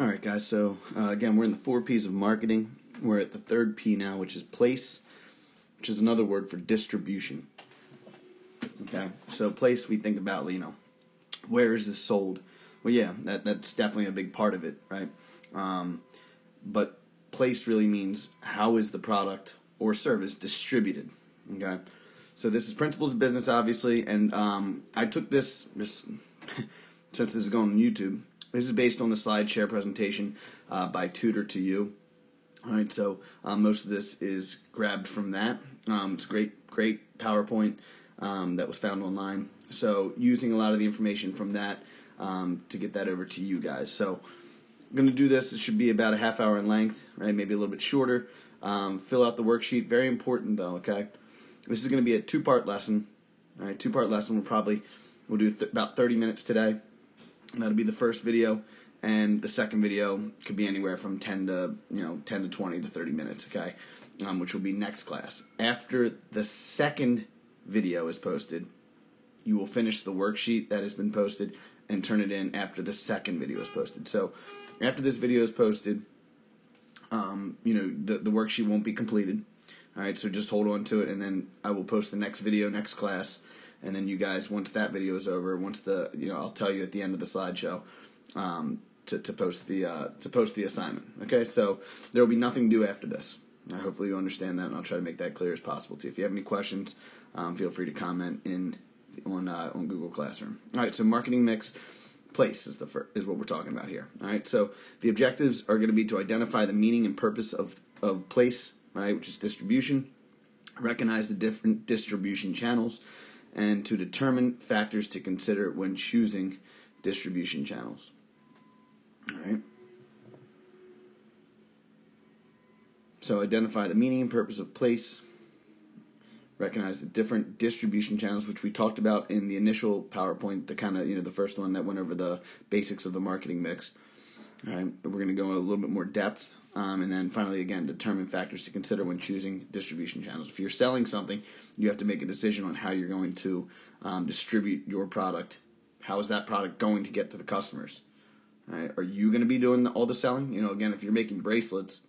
All right, guys, so again, we're in the 4 P's of marketing. We're at the 3rd P now, which is place, which is another word for distribution. Okay, so place, we think about, where is this sold? Well, yeah, that's definitely a big part of it, right? But place really means how is the product or service distributed, okay? So this is Principles of Business, obviously, and I took this since this is going on YouTube. This is based on the SlideShare presentation by Tutor to You. All right, so most of this is grabbed from that. It's a great PowerPoint that was found online. So using a lot of the information from that to get that over to you guys. So I'm going to do this. It should be about a half hour in length, right? Maybe a little bit shorter. Fill out the worksheet. Very important, though, okay? This is going to be a 2-part lesson. All right, 2-part lesson. We'll do about 30 minutes today. And that'll be the first video, and the second video could be anywhere from 10 to 20 to 30 minutes, okay? Which will be next class. After the second video is posted, you will finish the worksheet that has been posted and turn it in after the second video is posted. So after this video is posted, the worksheet won't be completed. All right, so just hold on to it, and then I will post the next video next class. And then you guys, once that video is over, I'll tell you at the end of the slideshow to post the assignment. Okay, so there will be nothing due after this. Hopefully you understand that, and I'll try to make that clear as possible to you. If you have any questions, feel free to comment on Google Classroom. All right, so marketing mix place is what we're talking about here. All right, so the objectives are going to be to identify the meaning and purpose of place, right, which is distribution, recognize the different distribution channels, and to determine factors to consider when choosing distribution channels. All right. So identify the meaning and purpose of place, recognize the different distribution channels, which we talked about in the initial PowerPoint, the first one that went over the basics of the marketing mix. All right. We're going to go in a little bit more depth. And then finally, again, determine factors to consider when choosing distribution channels. If you're selling something, you have to make a decision on how you're going to distribute your product. How is that product going to get to the customers? All right? Are you going to be doing all the selling? Again, if you're making bracelets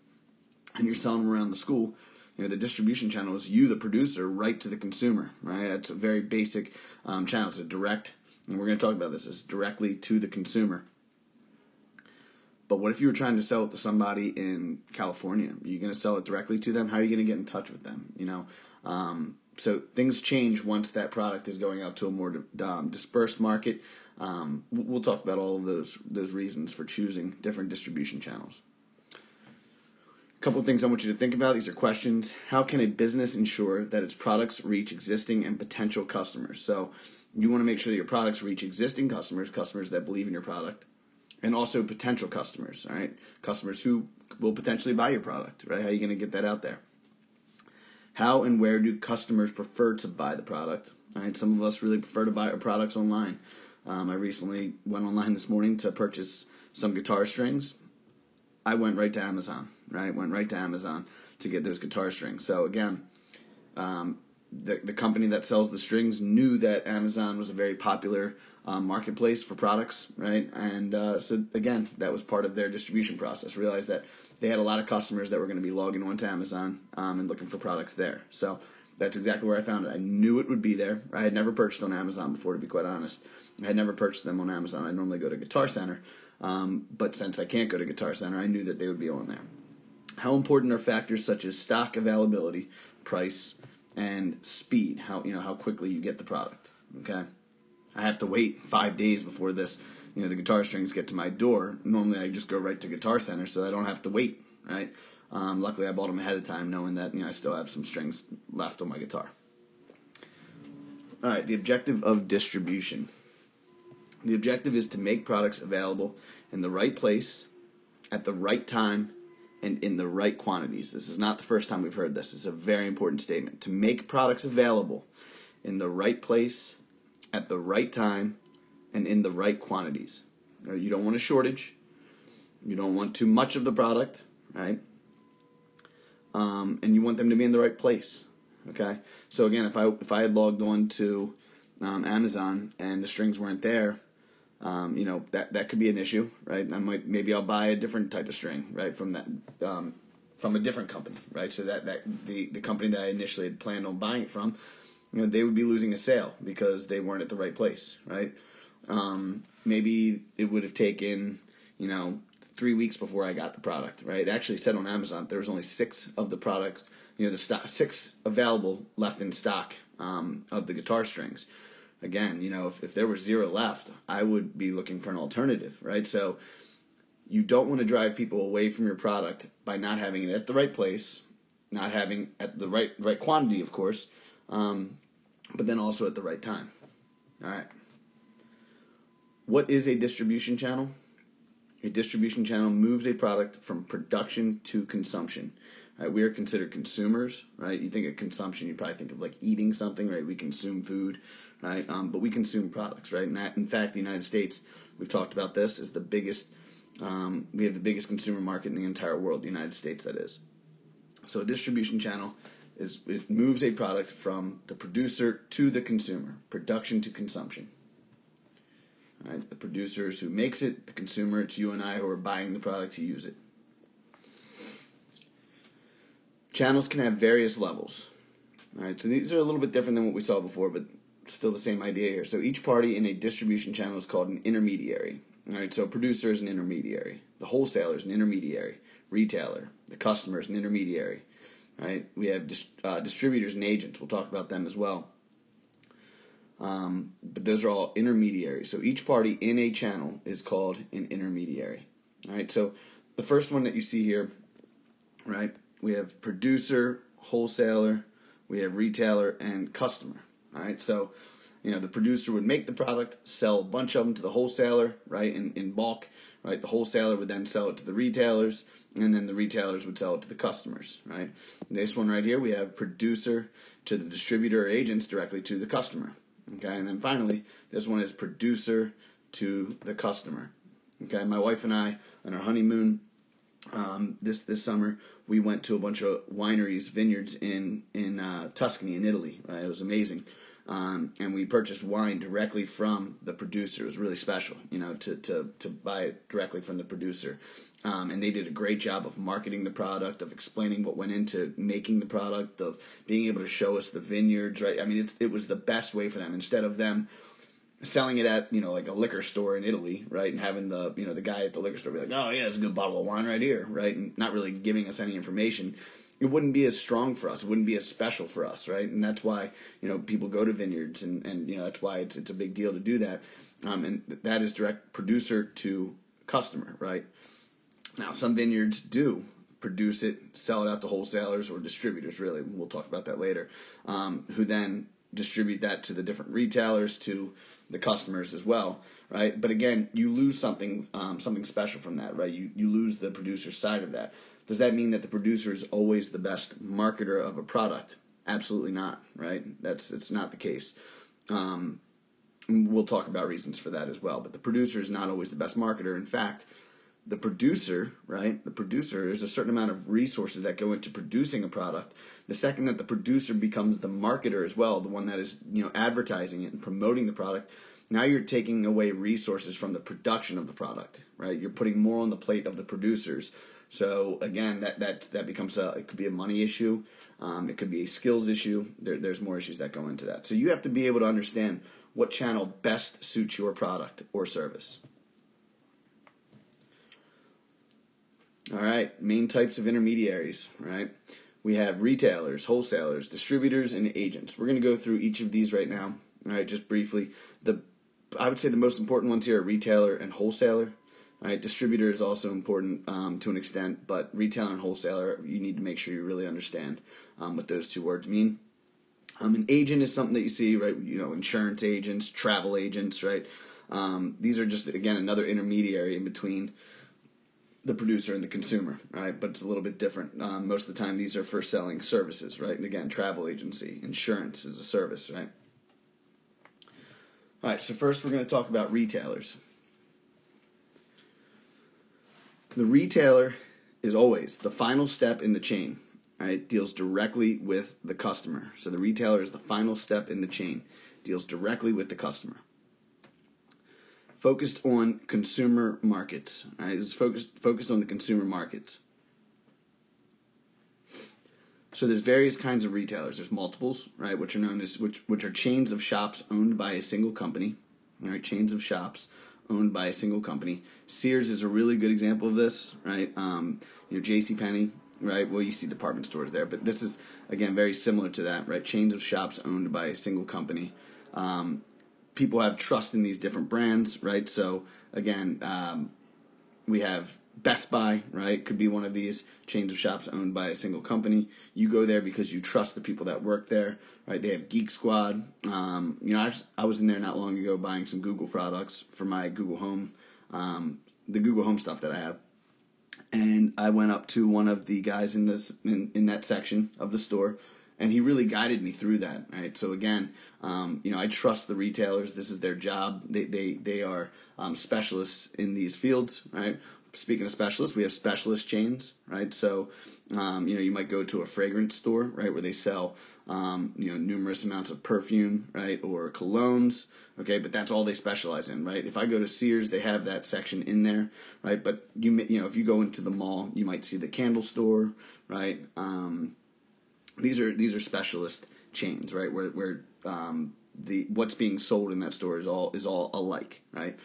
and you're selling them around the school, the distribution channel is you, the producer, right to the consumer. Right? That's a very basic channel. It's a direct, and we're going to talk about this, it's directly to the consumer. But what if you were trying to sell it to somebody in California? Are you going to sell it directly to them? How are you going to get in touch with them? So things change once that product is going out to a more dispersed market. We'll talk about all of those reasons for choosing different distribution channels. A couple of things I want you to think about. These are questions. How can a business ensure that its products reach existing and potential customers? So you want to make sure that your products reach existing customers that believe in your product, and also potential customers, all right? Customers who will potentially buy your product, right? How are you going to get that out there? How and where do customers prefer to buy the product? All right, some of us really prefer to buy our products online. I recently went online this morning to purchase some guitar strings. I went right to Amazon, right? Went right to Amazon to get those guitar strings. So again, the company that sells the strings knew that Amazon was a very popular marketplace for products, right? And so again, that was part of their distribution process. Realized that they had a lot of customers that were going to be logging on to Amazon and looking for products there. So that's exactly where I found it. I knew it would be there. I had never purchased on Amazon before, to be quite honest. I had never purchased them on Amazon. I normally go to Guitar Center, but since I can't go to Guitar Center, I knew that they would be on there. How important are factors such as stock availability, price, and speed? How quickly you get the product? Okay. I have to wait 5 days before the guitar strings get to my door. Normally I just go right to Guitar Center, so I don't have to wait, right? Luckily I bought them ahead of time, knowing that I still have some strings left on my guitar. All right, the objective of distribution. The objective is to make products available in the right place, at the right time, and in the right quantities. This is not the first time we've heard this. It's a very important statement. To make products available in the right place, at the right time, and in the right quantities. You don't want a shortage. You don't want too much of the product, right? And you want them to be in the right place, okay? So again, if I had logged on to Amazon and the strings weren't there, that could be an issue, right? Maybe I'll buy a different type of string, right, from a different company, right? So that the company that I initially had planned on buying it from, they would be losing a sale because they weren't at the right place, right? Maybe it would have taken 3 weeks before I got the product, right? It actually said on Amazon there was only 6 of the products, the stock, 6 available left in stock of the guitar strings. Again, if there were 0 left, I would be looking for an alternative, right? So you don't want to drive people away from your product by not having it at the right place, not having at the right quantity, of course, but then also at the right time. All right. What is a distribution channel? A distribution channel moves a product from production to consumption. Right? We are considered consumers, right? You think of consumption, you probably think of like eating something, right? We consume food, right? But we consume products, right? And in fact, the United States, we've talked about this, is the biggest. We have the biggest consumer market in the entire world, the United States, that is. So a distribution channel it moves a product from the producer to the consumer, production to consumption. All right, the producer is who makes it, the consumer, it's you and I who are buying the product to use it. Channels can have various levels. All right, so these are a little bit different than what we saw before, but still the same idea here. So each party in a distribution channel is called an intermediary. All right, so a producer is an intermediary. The wholesaler is an intermediary. Retailer, the customer is an intermediary. Right? We have distributors and agents. We'll talk about them as well. But those are all intermediaries. So each party in a channel is called an intermediary. All right. So the first one that you see here, right? We have producer, wholesaler, we have retailer, and customer. All right. So the producer would make the product, sell a bunch of them to the wholesaler, right? In bulk, right? The wholesaler would then sell it to the retailers, and then the retailers would sell it to the customers, right? This one right here, we have producer to the distributor or agents directly to the customer, okay? And then finally, this one is producer to the customer, okay? My wife and I, on our honeymoon this summer, we went to a bunch of wineries, vineyards in Tuscany, in Italy, right? It was amazing. And we purchased wine directly from the producer. It was really special, to buy it directly from the producer. And they did a great job of marketing the product, of explaining what went into making the product, of being able to show us the vineyards, right? I mean, it was the best way for them. Instead of them selling it at, like a liquor store in Italy, right? And having the guy at the liquor store be like, oh yeah, it's a good bottle of wine right here, right? And not really giving us any information. It wouldn't be as strong for us. It wouldn't be as special for us, right? And that's why, people go to vineyards, and that's why it's a big deal to do that. And that is direct producer to customer, right? Now, some vineyards do produce it, sell it out to wholesalers or distributors, really. We'll talk about that later, who then distribute that to the different retailers, to the customers as well, right? But again, you lose something special from that, right? You lose the producer's side of that. Does that mean that the producer is always the best marketer of a product? Absolutely not, right? It's not the case. We'll talk about reasons for that as well. But the producer is not always the best marketer. In fact, the producer, right? The producer, there's a certain amount of resources that go into producing a product. The second that the producer becomes the marketer as well, the one that is, advertising it and promoting the product, now you're taking away resources from the production of the product, right? You're putting more on the plate of the producers. So again, that becomes it could be a money issue, it could be a skills issue. There's more issues that go into that. So you have to be able to understand what channel best suits your product or service. All right, main types of intermediaries, right? We have retailers, wholesalers, distributors, and agents. We're going to go through each of these right now, all right, just briefly. I would say the most important ones here are retailer and wholesaler. All right, distributor is also important to an extent, but retailer and wholesaler, you need to make sure you really understand what those two words mean. An agent is something that you see, right? Insurance agents, travel agents, right? These are just, again, another intermediary in between the producer and the consumer, right? But it's a little bit different. Most of the time, these are for selling services, right? And again, travel agency, insurance is a service, right? All right, so first we're going to talk about retailers. The retailer is always the final step in the chain, right? Deals directly with the customer. So the retailer is the final step in the chain, deals directly with the customer. focused on consumer markets. Right? It's focused on the consumer markets. So there's various kinds of retailers. There's multiples, right, which are known as which are chains of shops owned by a single company. All right, chains of shops owned by a single company. Sears is a really good example of this, right? JCPenney, right? Well, you see department stores there, but this is again very similar to that, right? Chains of shops owned by a single company. People have trust in these different brands, right? So again, we have Best Buy, right? Could be one of these chains of shops owned by a single company. You go there because you trust the people that work there, right? They have Geek Squad. I was in there not long ago buying some Google products for my Google Home, the Google Home stuff that I have. And I went up to one of the guys in that section of the store, and he really guided me through that, right? So again, I trust the retailers. This is their job. They are specialists in these fields, right? Speaking of specialists, we have specialist chains, right? So, you might go to a fragrance store, right, where they sell, numerous amounts of perfume, right, or colognes, okay, but that's all they specialize in, right? If I go to Sears, they have that section in there, right? But if you go into the mall, you might see the candle store, right? These are specialist chains, right? Where what's being sold in that store is all alike, right?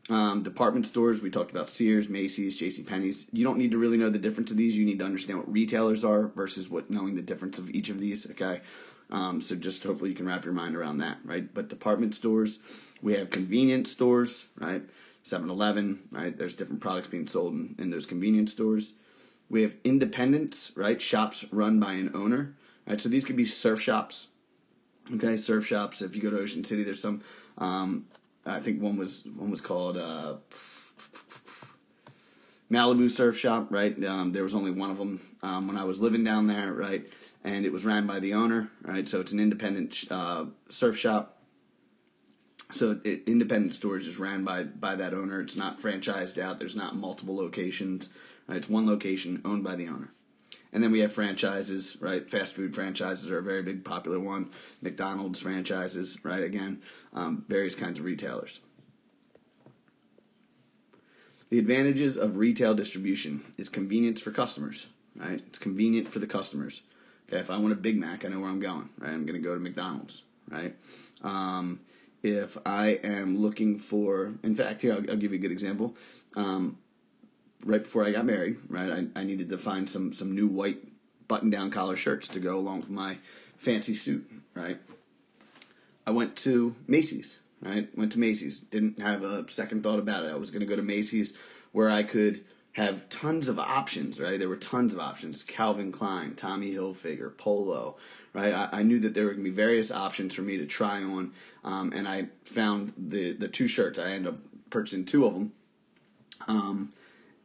Department stores, we talked about Sears, Macy's, JCPenney's. You don't need to really know the difference of these. You need to understand what retailers are versus knowing the difference of each of these, okay? So just hopefully you can wrap your mind around that, right? But department stores, we have convenience stores, right? 7-Eleven, right? There's different products being sold in those convenience stores. We have independents, right? Shops run by an owner, right? So these could be surf shops, okay? Surf shops. If you go to Ocean City, there's some. I think one was called Malibu Surf Shop, right? There was only one of them when I was living down there, right? And it was ran by the owner, right? So it's an independent surf shop. So independent stores is ran by that owner. It's not franchised out. There's not multiple locations. Right? It's one location owned by the owner. And then we have franchises, right? Fast food franchises are a very big popular one. McDonald's franchises, right? Again, various kinds of retailers. The advantages of retail distribution is convenience for customers, right? It's convenient for the customers. Okay, if I want a Big Mac, I know where I'm going, right? I'm going to go to McDonald's, right? If I am looking for, in fact, here, I'll give you a good example. Right before I got married, right, I needed to find some new white button-down collar shirts to go along with my fancy suit, right? I went to Macy's, right? Didn't have a second thought about it. I was going to go to Macy's where I could have tons of options, right? There were tons of options. Calvin Klein, Tommy Hilfiger, Polo, right? I knew that there were going to be various options for me to try on, and I found the two shirts. I ended up purchasing two of them.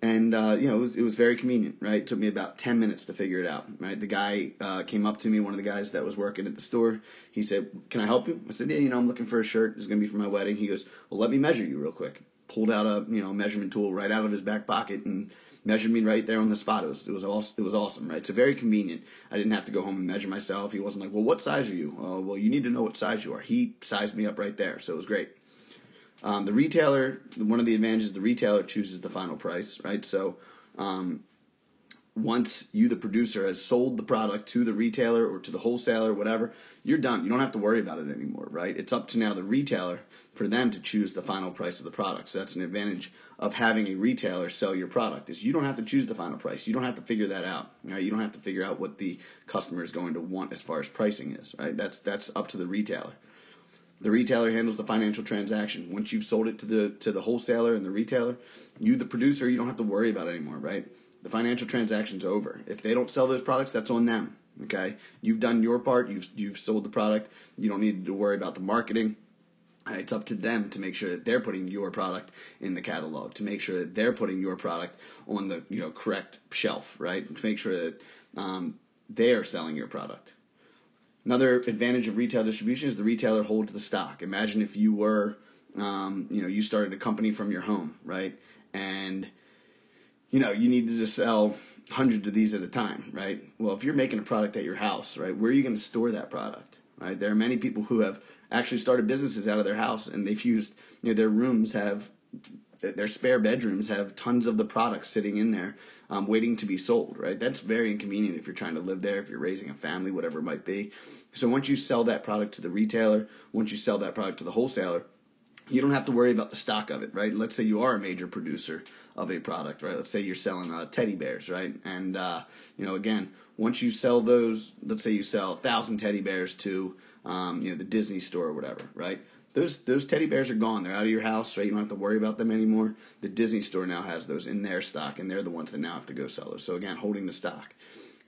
It was very convenient, right? It took me about 10 minutes to figure it out, right? The guy came up to me, one of the guys that was working at the store. He said, "Can I help you?" I said, "Yeah, I'm looking for a shirt. It's going to be for my wedding." He goes, "Well, let me measure you real quick." Pulled out a measurement tool right out of his back pocket and measured me right there on the spot. It was awesome, right? So very convenient. I didn't have to go home and measure myself. He wasn't like, "Well, what size are you?" "Well, you need to know what size you are." He sized me up right there, so it was great. The retailer, one of the advantages, the retailer chooses the final price, right? So once you, the producer, has sold the product to the retailer or to the wholesaler, whatever, you're done. You don't have to worry about it anymore, right? It's up to now the retailer for them to choose the final price of the product. So that's an advantage of having a retailer sell your product, is you don't have to choose the final price. You don't have to figure that out, right? You don't have to figure out what the customer is going to want as far as pricing is, right? That's up to the retailer. The retailer handles the financial transaction. Once you've sold it to the wholesaler and the retailer, you, the producer, you don't have to worry about it anymore, right? The financial transaction's over. If they don't sell those products, that's on them, okay? You've done your part. You've sold the product. You don't need to worry about the marketing. It's up to them to make sure that they're putting your product in the catalog, to make sure that they're putting your product on the correct shelf, right? To make sure that they are selling your product. Another advantage of retail distribution is the retailer holds the stock. Imagine if you were, you started a company from your home, right? And, you needed to sell hundreds of these at a time, right? Well, if you're making a product at your house, right, where are you going to store that product, right? There are many people who have actually started businesses out of their house, and they've used, their rooms have their spare bedrooms have tons of the products sitting in there, waiting to be sold, right? That's very inconvenient if you're trying to live there, if you're raising a family, whatever it might be. So once you sell that product to the retailer, once you sell that product to the wholesaler, you don't have to worry about the stock of it, right? Let's say you are a major producer of a product, right? Let's say you're selling teddy bears, right? And, again, once you sell those, let's say you sell 1,000 teddy bears to, the Disney store or whatever, right? Those teddy bears are gone. They're out of your house, right? You don't have to worry about them anymore. The Disney store now has those in their stock, and they're the ones that now have to go sell those. So, again, holding the stock.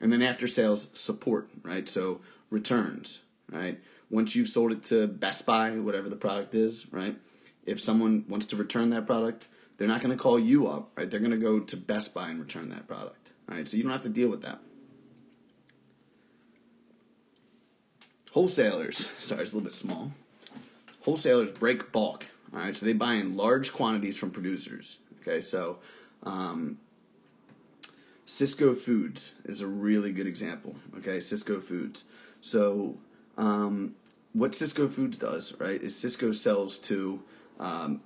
And then after sales support, right? So returns, right? Once you've sold it to Best Buy, whatever the product is, right? If someone wants to return that product, they're not going to call you up, right? They're going to go to Best Buy and return that product, right? So you don't have to deal with that. Wholesalers, sorry, it's a little bit small. Wholesalers break bulk, all right? So they buy in large quantities from producers, okay? So Cisco Foods is a really good example, okay? Cisco Foods. So what Cisco Foods does, right, is Cisco sells to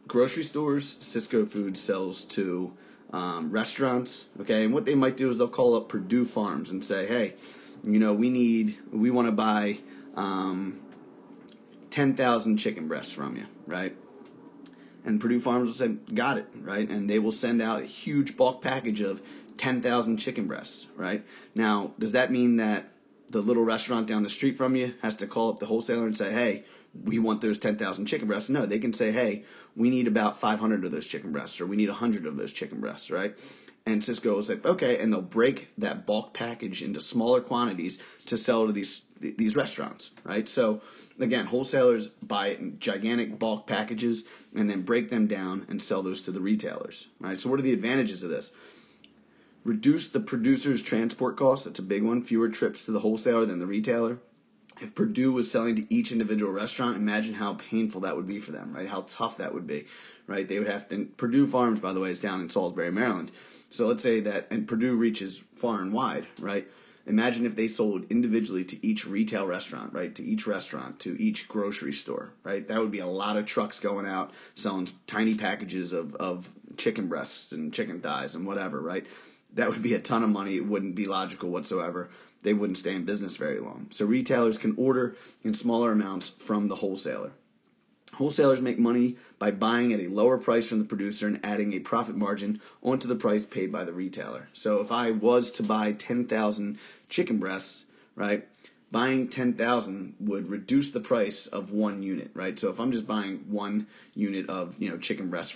grocery stores. Cisco Foods sells to restaurants, okay? And what they might do is they'll call up Purdue Farms and say, hey, we want to buy 10,000 chicken breasts from you, right? And Purdue Farms will say, got it, right? And they will send out a huge bulk package of 10,000 chicken breasts, right? Now, does that mean that the little restaurant down the street from you has to call up the wholesaler and say, hey, we want those 10,000 chicken breasts? No, they can say, hey, we need about 500 of those chicken breasts, or we need 100 of those chicken breasts, right? And Cisco will say, okay, and they'll break that bulk package into smaller quantities to sell to these restaurants, right? So, again, wholesalers buy it in gigantic bulk packages and then break them down and sell those to the retailers, right? So what are the advantages of this? Reduce the producer's transport costs. That's a big one. Fewer trips to the wholesaler than the retailer. If Purdue was selling to each individual restaurant, imagine how painful that would be for them, right? How tough that would be, right? They would have to, and Purdue Farms, by the way, is down in Salisbury, Maryland. So let's say that, and Purdue reaches far and wide, right? Imagine if they sold individually to each retail restaurant, right? To each restaurant, to each grocery store, right? That would be a lot of trucks going out selling tiny packages of chicken breasts and chicken thighs and whatever, right? That would be a ton of money. It wouldn't be logical whatsoever. They wouldn't stay in business very long. So retailers can order in smaller amounts from the wholesaler. Wholesalers make money by buying at a lower price from the producer and adding a profit margin onto the price paid by the retailer. So if I was to buy 10,000 chicken breasts, right, buying 10,000 would reduce the price of one unit, right? So if I'm just buying one unit of, chicken breasts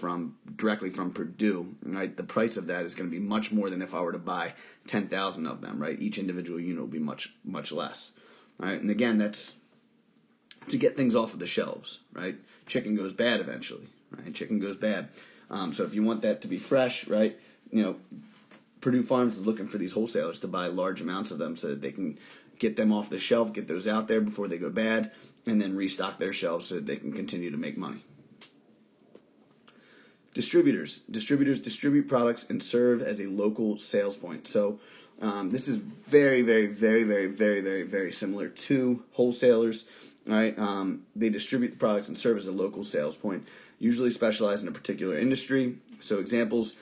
directly from Purdue, right, the price of that is going to be much more than if I were to buy 10,000 of them, right? Each individual unit will be much, much less, right? And again, that's to get things off of the shelves, right? Chicken goes bad eventually, right? Chicken goes bad. So if you want that to be fresh, right, Purdue Farms is looking for these wholesalers to buy large amounts of them so that they can get them off the shelf, get those out there before they go bad, and then restock their shelves so that they can continue to make money. Distributors. Distributors distribute products and serve as a local sales point. So this is very, very, very, very, very, very, very similar to wholesalers. Right? They distribute the products and serve as a local sales point, usually specialize in a particular industry. So examples,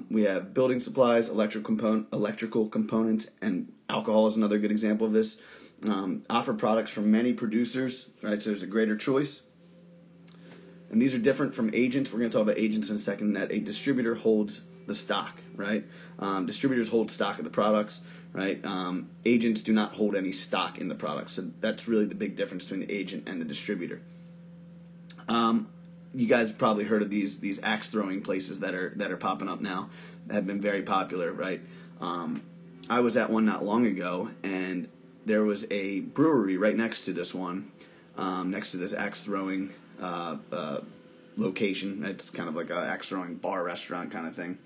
we have building supplies, electrical components, and alcohol is another good example of this. Offer products from many producers, right? So there's a greater choice. And these are different from agents. We're going to talk about agents in a second. That a distributor holds the stock, right? Distributors hold stock of the products, right? Agents do not hold any stock in the products. So that's really the big difference between the agent and the distributor. You guys have probably heard of these axe throwing places that are popping up now, that have been very popular, right? I was at one not long ago, and there was a brewery right next to this one, next to this axe throwing location. It's kind of like an axe throwing bar restaurant kind of thing.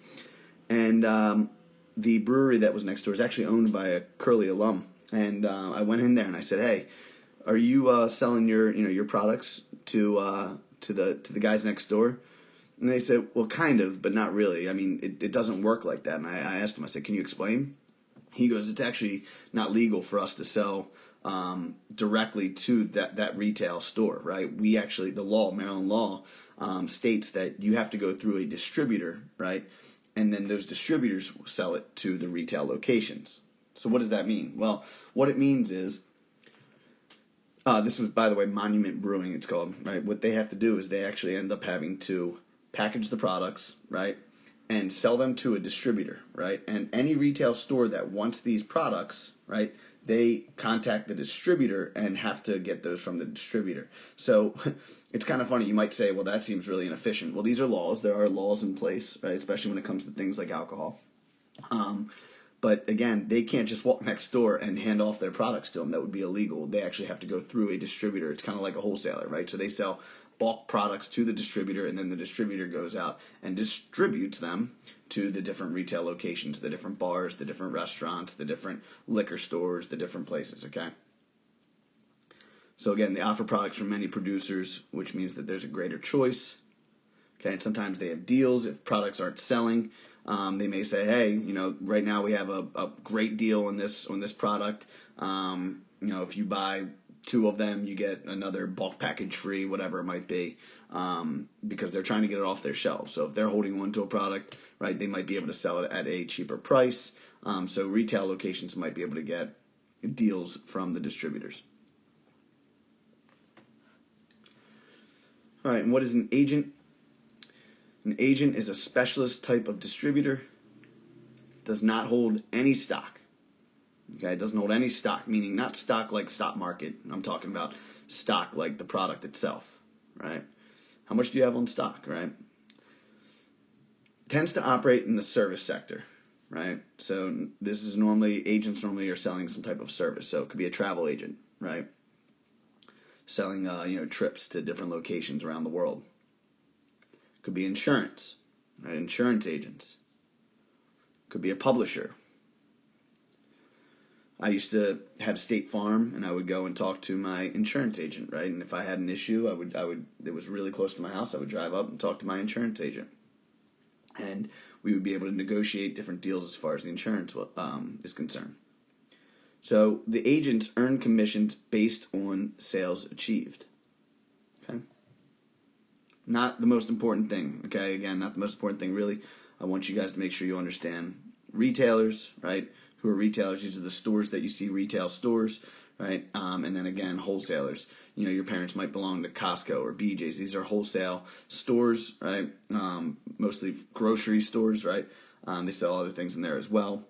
And the brewery that was next door is actually owned by a Curley alum. And I went in there and I said, "Hey, are you selling your products to the guys next door?" And they said, "Well, kind of, but not really. I mean, it doesn't work like that." And I asked him, I said, "Can you explain?" He goes, "It's actually not legal for us to sell directly to that retail store, right? We actually, the law, Maryland law, states that you have to go through a distributor, right? And then those distributors sell it to the retail locations. So what does that mean? Well, what it means is, this was, by the way, Monument Brewing, it's called, right? What they have to do is they actually end up having to package the products, right? And sell them to a distributor, right? And any retail store that wants these products, right, they contact the distributor and have to get those from the distributor. So it's kind of funny. You might say, well, that seems really inefficient. Well, these are laws. There are laws in place, right, especially when it comes to things like alcohol. But again, they can't just walk next door and hand off their products to them. That would be illegal. They actually have to go through a distributor. It's kind of like a wholesaler, right? So they sell bulk products to the distributor, and then the distributor goes out and distributes them to the different retail locations, the different bars, the different restaurants, the different liquor stores, the different places, okay? So again, they offer products from many producers, which means that there's a greater choice, okay? And sometimes they have deals. If products aren't selling, they may say, hey, right now we have a great deal on this product. If you buy 2 of them, you get another bulk package free, whatever it might be, because they're trying to get it off their shelves. So if they're holding on to a product, right, they might be able to sell it at a cheaper price. So retail locations might be able to get deals from the distributors. All right, and what is an agent? An agent is a specialist type of distributor. Does not hold any stock. Okay, it doesn't hold any stock, meaning not stock like stock market. I'm talking about stock like the product itself, right? How much do you have on stock, right? Tends to operate in the service sector, right? So this is agents normally are selling some type of service. So it could be a travel agent, right? Selling, trips to different locations around the world. Could be insurance, right? Insurance agents. Could be a publisher. I used to have State Farm, and I would go and talk to my insurance agent, right? And if I had an issue, it was really close to my house, I would drive up and talk to my insurance agent. And we would be able to negotiate different deals as far as the insurance is concerned. So the agents earn commissions based on sales achieved. Okay? Not the most important thing, okay? Again, not the most important thing, really. I want you guys to make sure you understand retailers, right? Who are retailers? These are the stores that you see, retail stores, right? And then again, wholesalers. Your parents might belong to Costco or BJ's. These are wholesale stores, right? Mostly grocery stores, right? They sell other things in there as well.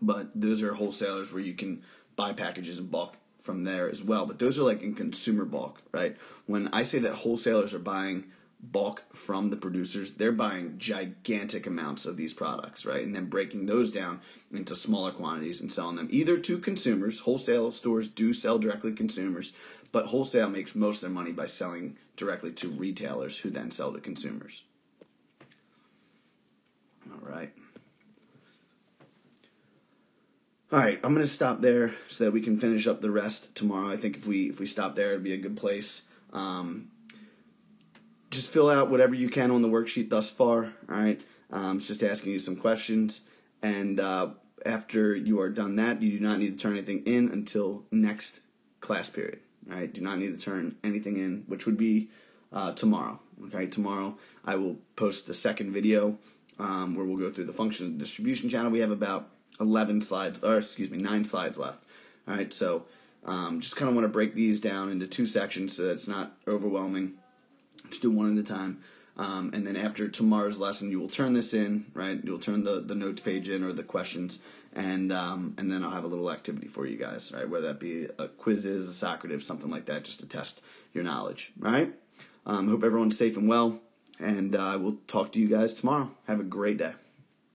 But those are wholesalers where you can buy packages in bulk from there as well. But those are like in consumer bulk, right? When I say that wholesalers are buying bulk from the producers, they're buying gigantic amounts of these products, right? And then breaking those down into smaller quantities and selling them either to consumers. Wholesale stores do sell directly to consumers, but wholesale makes most of their money by selling directly to retailers who then sell to consumers. All right. All right, I'm going to stop there so that we can finish up the rest tomorrow. I think if we stop there, it'd be a good place. Just fill out whatever you can on the worksheet thus far, all right? It's just asking you some questions. And after you are done that, you do not need to turn anything in until next class period, all right? Do not need to turn anything in, which would be tomorrow, okay? Tomorrow I will post the second video where we'll go through the function of the distribution channel. We have about 9 slides left, all right? So just kind of want to break these down into 2 sections so that it's not overwhelming. Just do one at a time. And then after tomorrow's lesson, you will turn this in, right? You'll turn the notes page in or the questions, and then I'll have a little activity for you guys, right? Whether that be a quizzes, a Socrative, something like that, just to test your knowledge, right? Hope everyone's safe and well, and I will talk to you guys tomorrow. Have a great day.